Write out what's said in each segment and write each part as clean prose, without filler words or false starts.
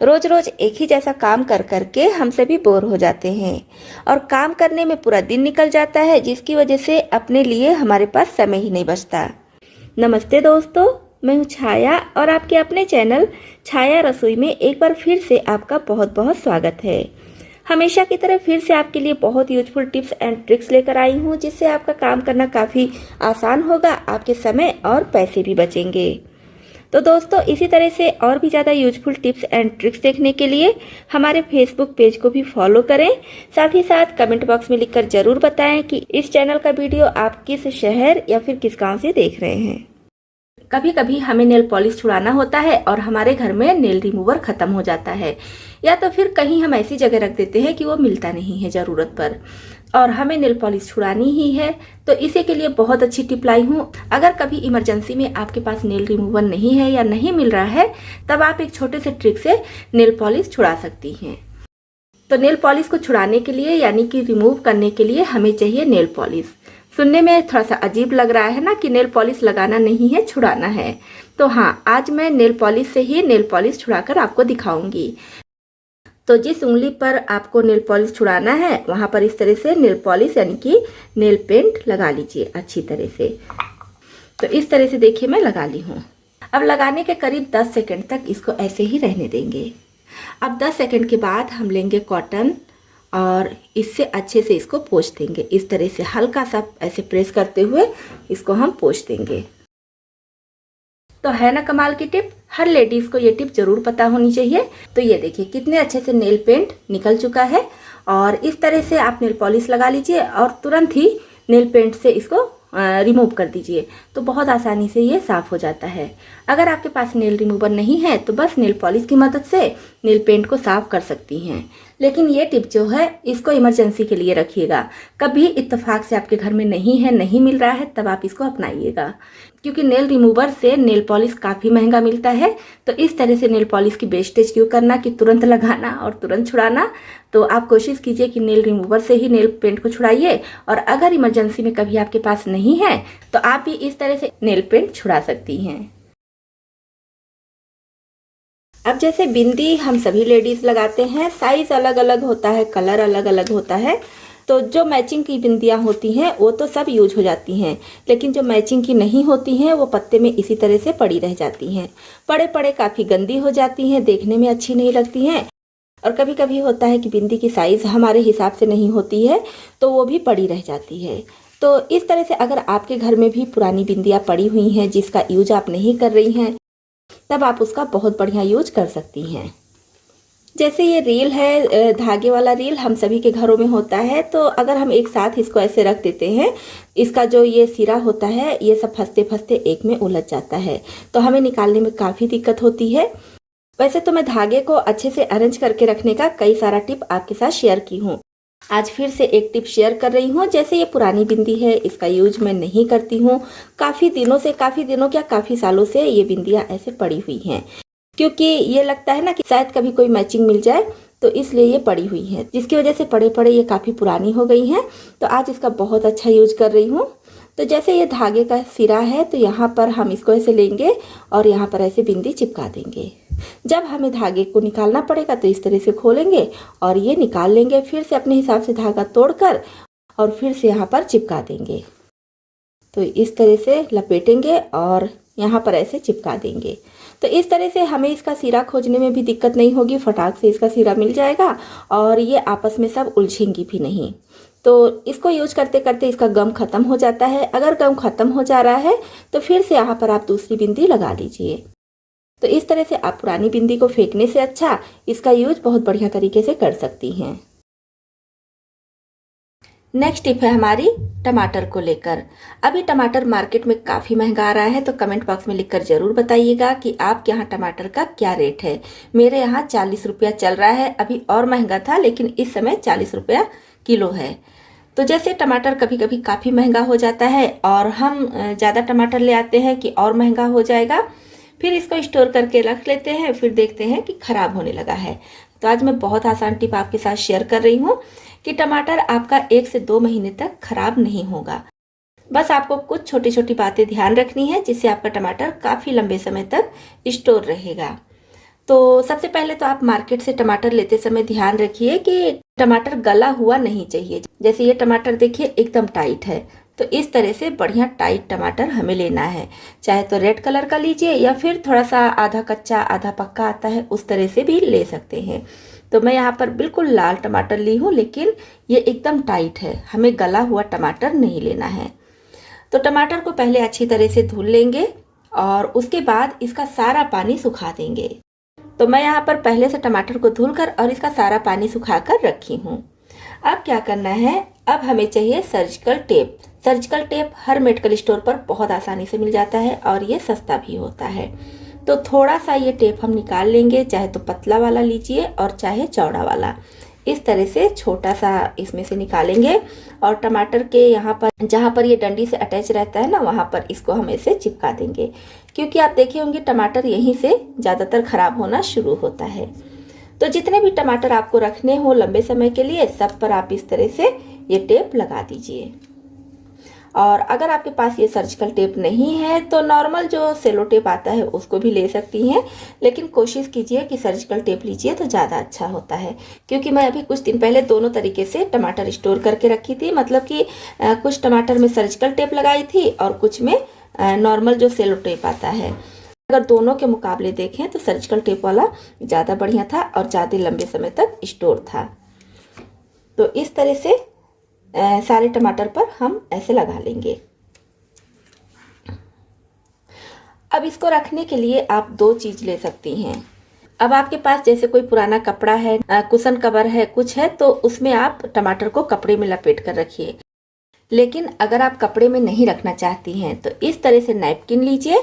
रोज रोज एक ही जैसा काम कर करके हम सभी बोर हो जाते हैं और काम करने में पूरा दिन निकल जाता है, जिसकी वजह से अपने लिए हमारे पास समय ही नहीं बचता। नमस्ते दोस्तों, मैं हूँ छाया और आपके अपने चैनल छाया रसोई में एक बार फिर से आपका बहुत बहुत स्वागत है। हमेशा की तरह फिर से आपके लिए बहुत यूजफुल टिप्स एंड ट्रिक्स लेकर आई हूँ, जिससे आपका काम करना काफ़ी आसान होगा, आपके समय और पैसे भी बचेंगे। तो दोस्तों, इसी तरह से और भी ज़्यादा यूजफुल टिप्स एंड ट्रिक्स देखने के लिए हमारे फेसबुक पेज को भी फॉलो करें। साथ ही साथ कमेंट बॉक्स में लिखकर जरूर बताएं कि इस चैनल का वीडियो आप किस शहर या फिर किस गांव से देख रहे हैं। कभी कभी हमें नेल पॉलिश छुड़ाना होता है और हमारे घर में नेल रिमूवर खत्म हो जाता है, या तो फिर कहीं हम ऐसी जगह रख देते हैं कि वो मिलता नहीं है ज़रूरत पर, और हमें नेल पॉलिश छुड़ानी ही है। तो इसी के लिए बहुत अच्छी टिप लाई हूँ। अगर कभी इमरजेंसी में आपके पास नेल रिमूवर नहीं है या नहीं मिल रहा है, तब आप एक छोटे से ट्रिक से नेल पॉलिश छुड़ा सकती हैं। तो नेल पॉलिश को छुड़ाने के लिए यानी कि रिमूव करने के लिए हमें चाहिए नेल पॉलिश। सुनने में थोड़ा सा अजीब लग रहा है ना कि नेल पॉलिश लगाना नहीं है, छुड़ाना है। तो हाँ, आज मैं नेल पॉलिश से ही नेल पॉलिश छुड़ाकर आपको दिखाऊंगी। तो जिस उंगली पर आपको नेल पॉलिश छुड़ाना है वहाँ पर इस तरह से नेल पॉलिश यानी कि नेल पेंट लगा लीजिए अच्छी तरह से। तो इस तरह से देखिए मैं लगा ली हूँ। अब लगाने के करीब 10 सेकंड तक इसको ऐसे ही रहने देंगे। अब 10 सेकंड के बाद हम लेंगे कॉटन और इससे अच्छे से इसको पोंछ देंगे। इस तरह से हल्का सा ऐसे प्रेस करते हुए इसको हम पोंछ देंगे। तो है ना कमाल की टिप। हर लेडीज को ये टिप जरूर पता होनी चाहिए। तो ये देखिए कितने अच्छे से नेल पेंट निकल चुका है, और इस तरह से आप नेल पॉलिश लगा लीजिए और तुरंत ही नेल पेंट से इसको रिमूव कर दीजिए। तो बहुत आसानी से ये साफ हो जाता है। अगर आपके पास नेल रिमूवर नहीं है तो बस नेल पॉलिश की मदद से नेल पेंट को साफ कर सकती हैं। लेकिन ये टिप जो है इसको इमरजेंसी के लिए रखिएगा। कभी इत्तेफाक से आपके घर में नहीं है, नहीं मिल रहा है, तब आप इसको अपनाइएगा, क्योंकि नेल रिमूवर से नेल पॉलिश काफ़ी महंगा मिलता है। तो इस तरह से नेल पॉलिश की वेस्टेज क्यों करना कि तुरंत लगाना और तुरंत छुड़ाना। तो आप कोशिश कीजिए कि नेल रिमूवर से ही नेल पेंट को छुड़ाइए, और अगर इमरजेंसी में कभी आपके पास नहीं है तो आप भी इस तरह से नेल पेंट छुड़ा सकती हैं। अब जैसे बिंदी हम सभी लेडीज लगाते हैं, साइज अलग अलग होता है, कलर अलग अलग होता है। तो जो मैचिंग की बिंदियाँ होती हैं वो तो सब यूज हो जाती हैं, लेकिन जो मैचिंग की नहीं होती हैं वो पत्ते में इसी तरह से पड़ी रह जाती हैं। पड़े पड़े काफ़ी गंदी हो जाती हैं, देखने में अच्छी नहीं लगती हैं। और कभी कभी होता है कि बिंदी की साइज़ हमारे हिसाब से नहीं होती है, तो वो भी पड़ी रह जाती है। तो इस तरह से अगर आपके घर में भी पुरानी बिंदियाँ पड़ी हुई हैं जिसका यूज आप नहीं कर रही हैं, तब आप उसका बहुत बढ़िया यूज कर सकती हैं। जैसे ये रील है, धागे वाला रील हम सभी के घरों में होता है। तो अगर हम एक साथ इसको ऐसे रख देते हैं, इसका जो ये सिरा होता है ये सब फंसते फंसते एक में उलझ जाता है, तो हमें निकालने में काफ़ी दिक्कत होती है। वैसे तो मैं धागे को अच्छे से अरेंज करके रखने का कई सारा टिप आपके साथ शेयर की हूँ। आज फिर से एक टिप शेयर कर रही हूँ। जैसे ये पुरानी बिंदी है, इसका यूज मैं नहीं करती हूँ काफ़ी दिनों क्या काफ़ी सालों से ये बिंदियाँ ऐसे पड़ी हुई हैं, क्योंकि ये लगता है ना कि शायद कभी कोई मैचिंग मिल जाए, तो इसलिए ये पड़ी हुई है, जिसकी वजह से पड़े पड़े ये काफ़ी पुरानी हो गई हैं। तो आज इसका बहुत अच्छा यूज कर रही हूँ। तो जैसे ये धागे का सिरा है, तो यहाँ पर हम इसको ऐसे लेंगे और यहाँ पर ऐसे बिंदी चिपका देंगे। जब हमें धागे को निकालना पड़ेगा तो इस तरह से खोलेंगे और ये निकाल लेंगे, फिर से अपने हिसाब से धागा तोड़कर और फिर से यहाँ पर चिपका देंगे। तो इस तरह से लपेटेंगे और यहाँ पर ऐसे चिपका देंगे। तो इस तरह से हमें इसका सिरा खोजने में भी दिक्कत नहीं होगी, फटाक से इसका सिरा मिल जाएगा और ये आपस में सब उलझेंगी भी नहीं। तो इसको यूज करते करते इसका गम खत्म हो जाता है। अगर गम खत्म हो जा रहा है तो फिर से यहाँ पर आप दूसरी बिंदी लगा लीजिए। तो इस तरह से आप पुरानी बिंदी को फेंकने से अच्छा इसका यूज बहुत बढ़िया तरीके से कर सकती हैं। नेक्स्ट टिप है हमारी टमाटर को लेकर। अभी टमाटर मार्केट में काफ़ी महंगा आ रहा है, तो कमेंट बॉक्स में लिखकर ज़रूर बताइएगा कि आपके यहाँ टमाटर का क्या रेट है। मेरे यहाँ 40 रुपया चल रहा है। अभी और महंगा था, लेकिन इस समय 40 रुपया किलो है। तो जैसे टमाटर कभी कभी काफ़ी महंगा हो जाता है और हम ज़्यादा टमाटर ले आते हैं कि और महंगा हो जाएगा, फिर इसको स्टोर करके रख लेते हैं, फिर देखते हैं कि ख़राब होने लगा है। तो आज मैं बहुत आसान टिप आपके साथ शेयर कर रही हूँ कि टमाटर आपका 1 से 2 महीने तक खराब नहीं होगा। बस आपको कुछ छोटी छोटी बातें ध्यान रखनी है, जिससे आपका टमाटर काफ़ी लंबे समय तक स्टोर रहेगा। तो सबसे पहले तो आप मार्केट से टमाटर लेते समय ध्यान रखिए कि टमाटर गला हुआ नहीं चाहिए। जैसे ये टमाटर देखिए एकदम टाइट है, तो इस तरह से बढ़िया टाइट टमाटर हमें लेना है। चाहे तो रेड कलर का लीजिए या फिर थोड़ा सा आधा कच्चा आधा पक्का आता है, उस तरह से भी ले सकते हैं। तो मैं यहाँ पर बिल्कुल लाल टमाटर ली हूँ, लेकिन ये एकदम टाइट है, हमें गला हुआ टमाटर नहीं लेना है। तो टमाटर को पहले अच्छी तरह से धुल लेंगे और उसके बाद इसका सारा पानी सुखा देंगे। तो मैं यहाँ पर पहले से टमाटर को धुलकर और इसका सारा पानी सुखाकर रखी हूँ। अब क्या करना है, अब हमें चाहिए सर्जिकल टेप। सर्जिकल टेप हर मेडिकल स्टोर पर बहुत आसानी से मिल जाता है और ये सस्ता भी होता है। तो थोड़ा सा ये टेप हम निकाल लेंगे, चाहे तो पतला वाला लीजिए और चाहे चौड़ा वाला। इस तरह से छोटा सा इसमें से निकालेंगे और टमाटर के यहाँ पर जहाँ पर ये डंडी से अटैच रहता है ना, वहाँ पर इसको हम ऐसे चिपका देंगे, क्योंकि आप देखे होंगे टमाटर यहीं से ज़्यादातर खराब होना शुरू होता है। तो जितने भी टमाटर आपको रखने हो लंबे समय के लिए, सब पर आप इस तरह से ये टेप लगा दीजिए। और अगर आपके पास ये सर्जिकल टेप नहीं है तो नॉर्मल जो सेलो टेप आता है उसको भी ले सकती हैं, लेकिन कोशिश कीजिए कि सर्जिकल टेप लीजिए तो ज़्यादा अच्छा होता है। क्योंकि मैं अभी कुछ दिन पहले दोनों तरीके से टमाटर स्टोर करके रखी थी, मतलब कि कुछ टमाटर में सर्जिकल टेप लगाई थी और कुछ में नॉर्मल जो सेलो टेप आता है। अगर दोनों के मुकाबले देखें तो सर्जिकल टेप वाला ज़्यादा बढ़िया था और ज़्यादा लंबे समय तक स्टोर था। तो इस तरह से सारे टमाटर पर हम ऐसे लगा लेंगे। अब इसको रखने के लिए आप दो चीज़ ले सकती हैं। अब आपके पास जैसे कोई पुराना कपड़ा है, कुशन कवर है, कुछ है, तो उसमें आप टमाटर को कपड़े में लपेट कर रखिए। लेकिन अगर आप कपड़े में नहीं रखना चाहती हैं तो इस तरह से नैपकिन लीजिए।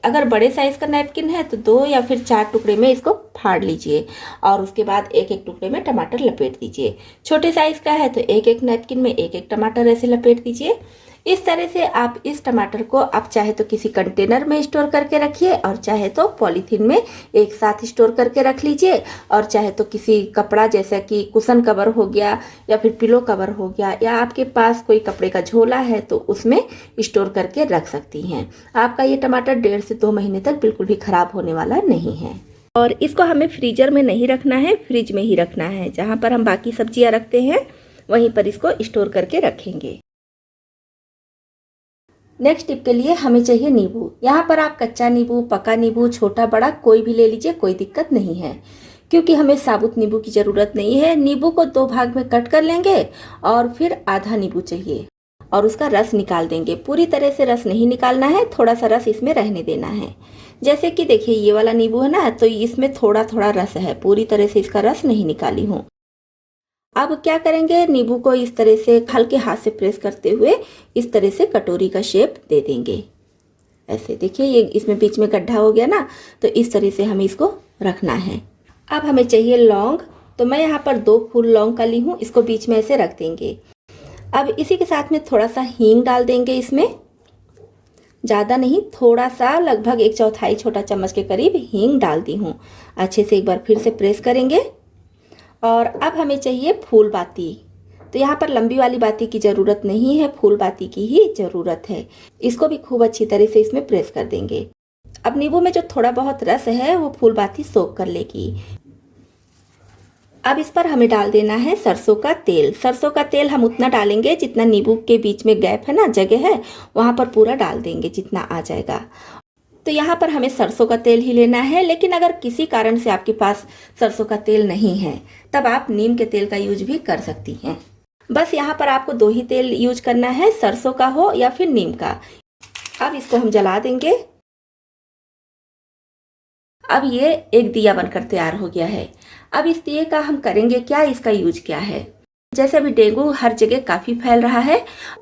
अगर बड़े साइज़ का नैपकिन है तो 2 या फिर 4 टुकड़े में इसको फाड़ लीजिए और उसके बाद एक एक टुकड़े में टमाटर लपेट दीजिए। छोटे साइज़ का है तो एक एक नैपकिन में एक एक टमाटर ऐसे लपेट दीजिए। इस तरह से आप इस टमाटर को आप चाहे तो किसी कंटेनर में स्टोर करके रखिए और चाहे तो पॉलीथीन में एक साथ स्टोर करके रख लीजिए, और चाहे तो किसी कपड़ा जैसा कि कुशन कवर हो गया या फिर पिलो कवर हो गया, या आपके पास कोई कपड़े का झोला है तो उसमें स्टोर करके रख सकती हैं। आपका ये टमाटर 1.5 से 2 महीने तक बिल्कुल भी खराब होने वाला नहीं है। और इसको हमें फ्रीजर में नहीं रखना है, फ्रिज में ही रखना है। जहाँ पर हम बाकी सब्जियाँ रखते हैं वहीं पर इसको स्टोर करके रखेंगे। नेक्स्ट टिप के लिए हमें चाहिए नींबू। यहाँ पर आप कच्चा नींबू, पका नींबू, छोटा बड़ा कोई भी ले लीजिए, कोई दिक्कत नहीं है, क्योंकि हमें साबुत नींबू की ज़रूरत नहीं है। नींबू को 2 भाग में कट कर लेंगे और फिर आधा नींबू चाहिए और उसका रस निकाल देंगे। पूरी तरह से रस नहीं निकालना है, थोड़ा सा रस इसमें रहने देना है। जैसे कि देखिए ये वाला नींबू है ना, तो इसमें थोड़ा थोड़ा रस है, पूरी तरह से इसका रस नहीं निकाली हूँ। अब क्या करेंगे, नींबू को इस तरह से हल्के हाथ से प्रेस करते हुए इस तरह से कटोरी का शेप दे देंगे। ऐसे देखिए ये इसमें बीच में गड्ढा हो गया ना, तो इस तरह से हमें इसको रखना है। अब हमें चाहिए लौंग। तो मैं यहाँ पर 2 फूल लौंग का ली हूँ, इसको बीच में ऐसे रख देंगे। अब इसी के साथ में थोड़ा सा हींग डाल देंगे इसमें, ज़्यादा नहीं, थोड़ा सा, लगभग 1/4 छोटा चम्मच के करीब हींग डाल दी हूँ। अच्छे से एक बार फिर से प्रेस करेंगे। और अब हमें चाहिए फूल बाती। तो यहाँ पर लंबी वाली बाती की ज़रूरत नहीं है, फूल बाती की ही ज़रूरत है। इसको भी खूब अच्छी तरह से इसमें प्रेस कर देंगे। अब नींबू में जो थोड़ा बहुत रस है वो फूल बाती सोख कर लेगी। अब इस पर हमें डाल देना है सरसों का तेल। सरसों का तेल हम उतना डालेंगे जितना नींबू के बीच में गैप है ना, जगह है, वहाँ पर पूरा डाल देंगे जितना आ जाएगा। तो यहाँ पर हमें सरसों का तेल ही लेना है, लेकिन अगर किसी कारण से आपके पास सरसों का तेल नहीं है तब आप नीम के तेल का यूज भी कर सकती हैं। बस यहाँ पर आपको 2 ही तेल यूज करना है, सरसों का हो या फिर नीम का। अब इसको हम जला देंगे। अब ये एक दिया बनकर तैयार हो गया है। अब इस दिए का हम करेंगे क्या, इसका यूज क्या है। जैसे अभी डेंगू हर जगह काफ़ी फैल रहा है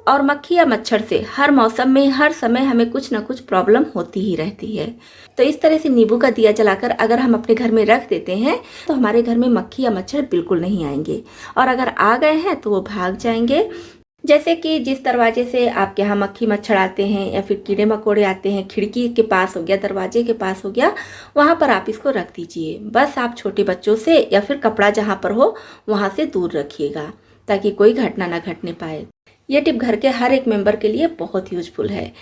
और मक्खी या मच्छर से हर मौसम में हर समय हमें कुछ ना कुछ प्रॉब्लम होती ही रहती है। तो इस तरह से नींबू का दिया जलाकर अगर हम अपने घर में रख देते हैं तो हमारे घर में मक्खी या मच्छर बिल्कुल नहीं आएंगे, और अगर आ गए हैं तो वो भाग जाएंगे। जैसे कि जिस दरवाजे से आपके यहाँ मक्खी मच्छर आते हैं या फिर कीड़े मकोड़े आते हैं, खिड़की के पास हो गया, दरवाजे के पास हो गया, वहाँ पर आप इसको रख दीजिए। बस आप छोटे बच्चों से या फिर कपड़ा जहाँ पर हो वहाँ से दूर रखिएगा ताकि कोई घटना ना घटने पाए। ये टिप घर के हर एक मेंबर के लिए बहुत यूजफुल है।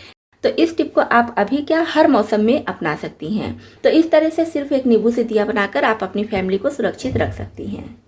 तो इस टिप को आप अभी क्या हर मौसम में अपना सकती हैं। तो इस तरह से सिर्फ एक नींबू से दिया बनाकर आप अपनी फैमिली को सुरक्षित रख सकती हैं।